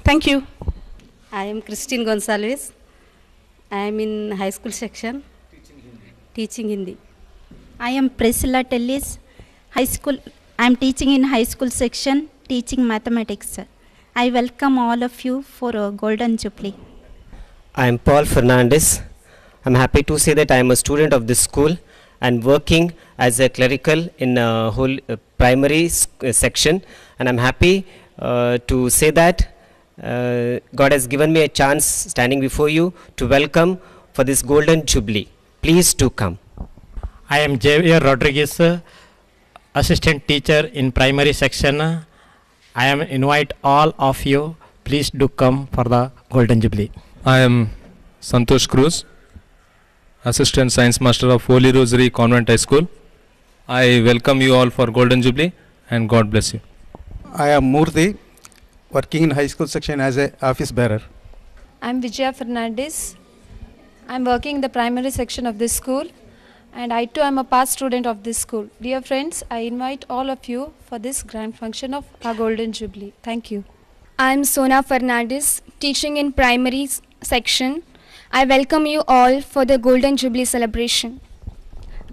Thank you. I am Christine Gonsalves. I am in high school section, teaching Hindi. I am Priscilla Tellis, high school. I am teaching in high school section, teaching mathematics. I welcome all of you for a Golden Jubilee. I am Paul Fernandez. I am happy to say that I am a student of this school and working as a clerical in a whole primary section, and I am happy to say that God has given me a chance standing before you to welcome for this Golden Jubilee. Please do come. I am Javier Rodriguez, assistant teacher in primary section. I am invite all of you, please do come for the Golden Jubilee. I am Santosh Cruz, assistant science master of Holy Rosary Convent High School. I welcome you all for Golden Jubilee and God bless you. I am Murthy, working in high school section as a office bearer. I am Vijaya Fernandez. I am working in the primary section of this school, and I too am a past student of this school. Dear friends, I invite all of you for this grand function of our Golden Jubilee. Thank you. I am Sona Fernandez, teaching in primary section. I welcome you all for the Golden Jubilee celebration.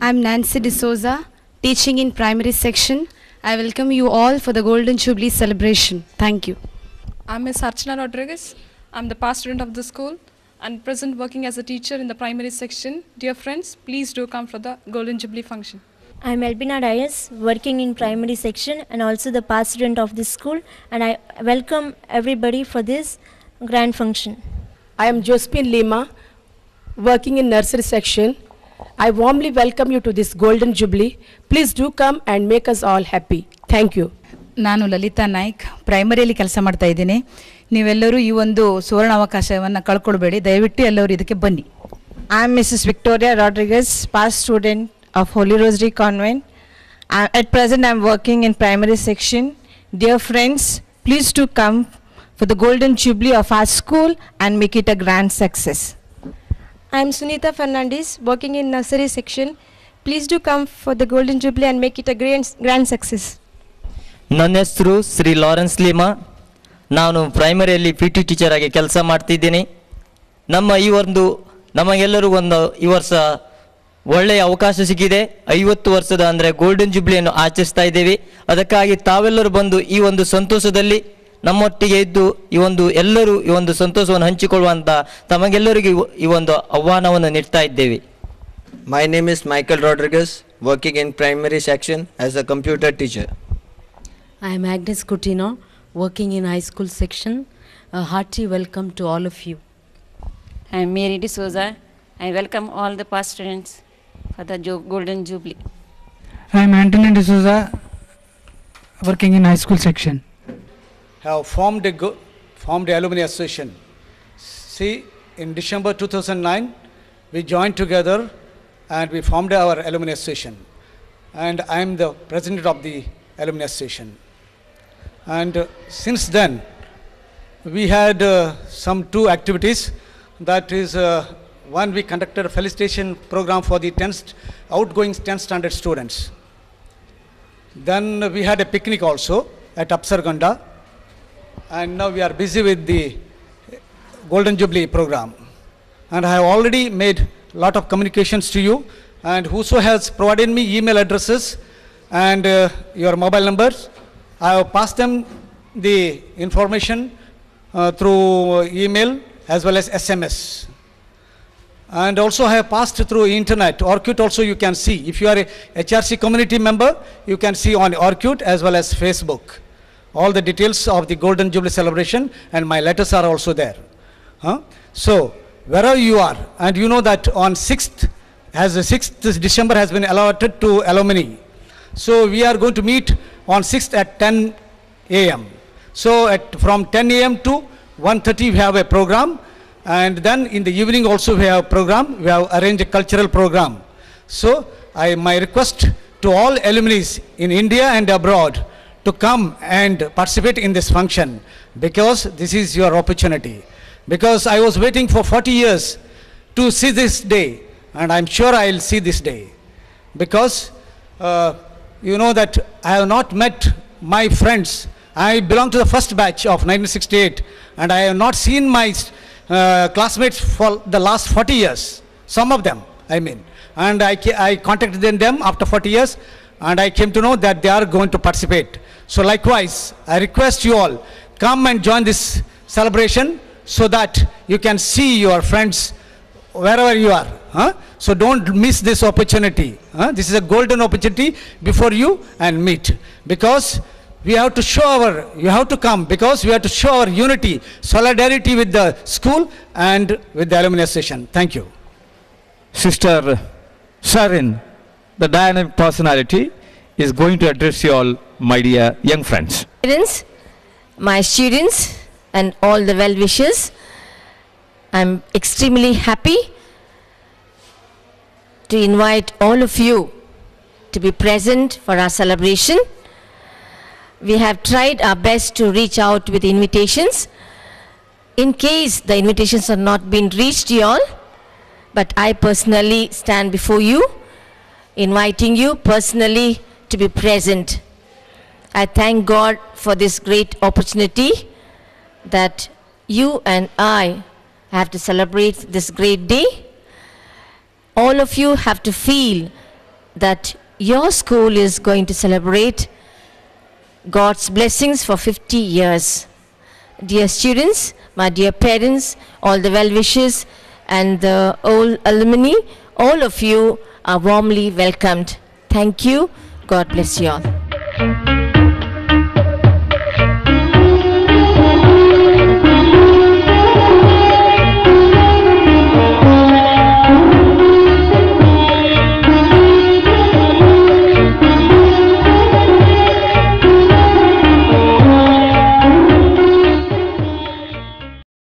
I am Nancy D'Souza, teaching in primary section. I welcome you all for the Golden Jubilee celebration. Thank you. I'm Ms. Archana Rodriguez. I'm the past student of the school and present working as a teacher in the primary section. Dear friends, please do come for the Golden Jubilee function. I'm Elbina Dias, working in primary section and also the past student of this school, and I welcome everybody for this grand function. I am Josephine Lima, working in nursery section. I warmly welcome you to this Golden Jubilee. Please do come and make us all happy. Thank you. ನಾನು ಲಲಿತಾ ನಾಯ್ಕ್, ಪ್ರೈಮರಿಯಲ್ಲಿ ಕೆಲಸ ಮಾಡ್ತಾ ಇದ್ದೀನಿ. ನೀವೆಲ್ಲರೂ ಈ ಒಂದು ಸುವರ್ಣ ಅವಕಾಶವನ್ನು ಕಳ್ಕೊಳ್ಬೇಡಿ, ದಯವಿಟ್ಟು ಎಲ್ಲರೂ ಇದಕ್ಕೆ ಬನ್ನಿ. I am Mrs. Victoria Rodriguez, past student of Holy Rosary Convent. At present I am working in primary section. Dear friends, please do come for the Golden Jubilee of our school and make it a grand success. I am Sunita Fernandez, working in nursery section. Please do come for the Golden Jubilee and make it a grand success. ನನ್ನ ಹೆಸರು Shri Lawrence ಲೀಮಾ. ನಾನು ಪ್ರೈಮರಿಯಲ್ಲಿ PT teacher ಆಗಿ ಕೆಲಸ ಮಾಡ್ತಿದ್ದೀನಿ. ನಮಗೆಲ್ಲರಿಗೂ ಈ ವರ್ಷ ಒಳ್ಳೆಯ ಅವಕಾಶ ಸಿಕ್ಕಿದೆ. 50 ವರ್ಷದ ಅಂದರೆ ಗೋಲ್ಡನ್ ಜುಬ್ಲಿಯನ್ನು ಆಚರಿಸ್ತಾ ಇದ್ದೇವೆ. ಅದಕ್ಕಾಗಿ ತಾವೆಲ್ಲರೂ ಬಂದು ಈ ಒಂದು ಸಂತೋಷದಲ್ಲಿ ನಮ್ಮೊಟ್ಟಿಗೆ ಇದ್ದು ಎಲ್ಲರೂ ಈ ಒಂದು ಸಂತೋಷವನ್ನು ಹಂಚಿಕೊಳ್ಳುವಂತ ತಮಗೆಲ್ಲರಿಗೂ ಈ ಒಂದು ಆಹ್ವಾನವನ್ನು ನೀಡ್ತಾ ಇದ್ದೇವೆ. My name is Michael Rodriguez, working in primary section as a computer teacher. I am Agnes Coutinho, working in high school section. A hearty welcome to all of you. I am Mary D'Souza. I welcome all the past students for the Golden Jubilee. I am Anthony D'Souza, working in high school section. Have formed a alumni association. See, in December 2009, we joined together and we formed our alumni association. And I am the president of the alumni association. And since then, we had some 2 activities. That is, one, we conducted a felicitation program for the outgoing 10th standard students. Then we had a picnic also at Apsarganda. And now we are busy with the Golden Jubilee program. And I have already made a lot of communications to you. And whoso has provided me email addresses and your mobile numbers, I have passed them the information through email as well as SMS. And also I have passed through internet. Orkut also you can see. If you are a HRC community member, you can see on Orkut as well as Facebook all the details of the Golden Jubilee celebration, and my letters are also there. So wherever you are, and you know that on 6th, as the 6th December has been allotted to alumni. So we are going to meet on 6th at 10 a.m. So from 10 a.m. to 1:30 we have a program, and then in the evening also we have a program. We have arranged a cultural program. So my request to all alumni in India and abroad to come and participate in this function, because this is your opportunity. Because I was waiting for 40 years to see this day, and I'm sure I'll see this day. Because you know that I have not met my friends I belong to the first batch of 1968, and I have not seen my classmates for the last 40 years. Some of them, I mean. And I contacted them after 40 years, and I came to know that they are going to participate. So likewise, I request you all, come and join this celebration so that you can see your friends wherever you are. So don't miss this opportunity. This is a golden opportunity before you and meet. Because we have to show you have to come because we have to show our unity, solidarity with the school and with the alumni association. Thank you. Sister Sharon, the dynamic personality, is going to address you all, my dear young friends. Parents, my students, and all the well-wishers, I'm extremely happy to invite all of you to be present for our celebration. We have tried our best to reach out with invitations. In case the invitations have not been reached you all, but I personally stand before you, inviting you personally to be present. I thank God for this great opportunity that you and I have to celebrate this great day. All of you have to feel that your school is going to celebrate God's blessings for 50 years. Dear students, my dear parents, all the well-wishers and the old alumni, all of you are warmly welcomed. Thank you. God bless you all.